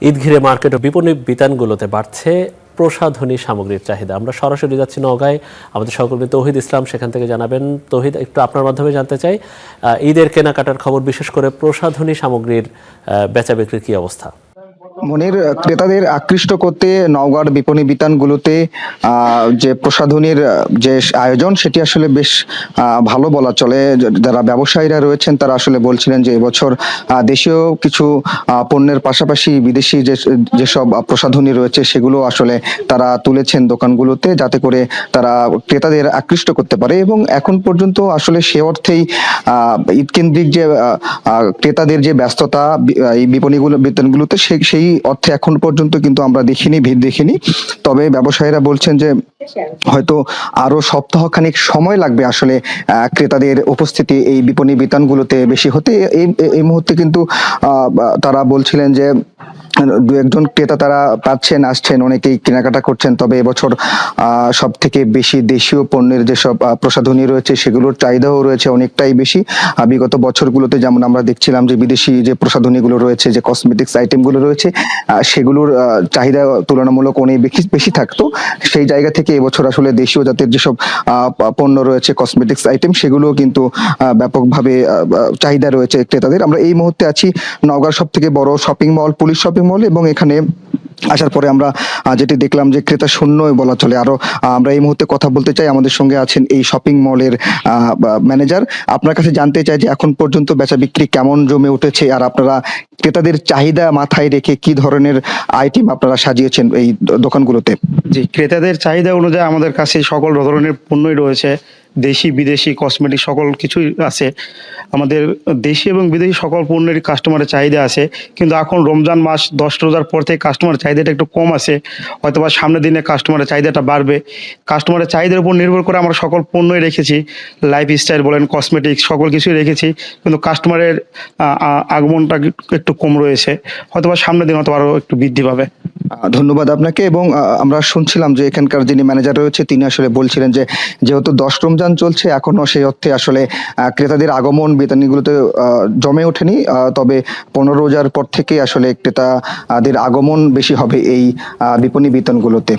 ঈদ ঘিরে মার্কেট ও বিপণী বিতানগুলোতে বাড়ছে প্রসাধনী সামগ্রীর চাহিদা। আমরা সরাসরি যাচ্ছি নওগাঁয়, আমাদের সহকর্মী তৌহিদ ইসলাম সেখান থেকে জানাবেন। তৌহিদ, একটু আপনার মাধ্যমে জানতে চাই ঈদের কেনাকাটার খবর, বিশেষ করে প্রসাধনী সামগ্রীর বেচা বিক্রির কি অবস্থা? মনির, ক্রেতাদের আকৃষ্ট করতে নওগাঁর বিপণী বিতানগুলোতে যে প্রসাধনীর যে আয়োজন সেটি আসলে বেশ ভালো বলা চলে। যারা ব্যবসায়ীরা রয়েছেন তারা আসলে বলছিলেন যে এবছর দেশীয় কিছু পণ্যের পাশাপাশি বিদেশি যেসব প্রসাধনী রয়েছে সেগুলো আসলে তারা তুলেছেন দোকানগুলোতে, যাতে করে তারা ক্রেতাদের আকৃষ্ট করতে পারে। এবং এখন পর্যন্ত আসলে সে অর্থেই ঈদ কেন্দ্রিক যে ক্রেতাদের যে ব্যস্ততা এই বিতানগুলোতে সেই অর্থে এখন পর্যন্ত কিন্তু আমরা ভিড় দেখিনি। তবে ব্যবসায়ীরা বলছেন যে হয়তো আরো সপ্তাহখানিক সময় লাগবে আসলে ক্রেতাদের উপস্থিতি এই বিপণী বিতানগুলোতে বেশি হতে। এই মুহূর্তে কিন্তু তারা বলছিলেন যে দু একজন ক্রেতা তারা পাচ্ছেন, আসছেন, অনেকেই কেনাকাটা করছেন। তবে এবছর সব থেকে বেশি দেশীয় পণ্যের যেসব প্রসাধনী রয়েছে সেগুলোর চাহিদাও রয়েছে অনেকটাই বেশি। বিগত বছরগুলোতে যেমন আমরা দেখছিলাম যে বিদেশি যে প্রসাধনীগুলো রয়েছে, যে কসমেটিক্স আইটেমগুলো রয়েছে, সেগুলোর চাহিদা তুলনামূলক অনেক বেশি থাকতো। সেই জায়গা থেকে এবছর আসলে দেশীয় জাতের যেসব পণ্য রয়েছে, কসমেটিক্স আইটেম, সেগুলো কিন্তু ব্যাপকভাবে চাহিদা রয়েছে ক্রেতাদের। আমরা এই মুহূর্তে আছি নওগাঁর সব থেকে বড় shopping mall, police shopping mall, এবং এখানে আসার পরে আমরা যেটি দেখলাম যে ক্রেতা শূন্যই বলা চলে। আরো আমরা এই মুহূর্তে কথা বলতে চাই, আমাদের সঙ্গে আছেন এই শপিং মলের ম্যানেজার। আপনার কাছে জানতে চাই যে এখন পর্যন্ত বেচা বিক্রি কেমন জমে উঠেছে, আর আপনারা ক্রেতাদের চাহিদা মাথায় রেখে কি ধরনের আইটেম আপনারা সাজিয়েছেন এই দোকানগুলোতে? জি, ক্রেতাদের চাহিদা অনুযায়ী আমাদের কাছে সকল ধরনের পণ্যই রয়েছে। দেশি বিদেশি কসমেটিক সকল কিছুই আছে। আমাদের দেশি এবং বিদেশি সকল পণ্যের কাস্টমারের চাহিদা আছে। কিন্তু এখন রমজান মাস, 10 রোজার পর থেকে কাস্টমারের চাহিদাটা একটু কম আছে। হয়তোবা সামনের দিনে কাস্টমারের চাহিদাটা বাড়বে। কাস্টমারের চাহিদার উপর নির্ভর করে আমরা সকল পণ্যই রেখেছি। লাইফস্টাইল বলেন, কসমেটিক্স, সকল কিছুই রেখেছি। কিন্তু কাস্টমারের আগমনটা একটু কম রয়েছে। হয়তোবা সামনের দিন হয়তো আরও একটু বৃদ্ধি পাবে। ধন্যবাদ আপনাকে। এবং আমরা শুনছিলাম যে এখানকার যিনি ম্যানেজার রয়েছে তিনি আসলে বলছিলেন যে যেহেতু 10 রমজান চলছে, এখনো সেই অর্থে আসলে ক্রেতাদের আগমন বিতানগুলোতে জমে ওঠেনি। তবে 15 রোজার পর থেকে আসলে ক্রেতাদের আগমন বেশি হবে এই বিপণী বিতানগুলোতে।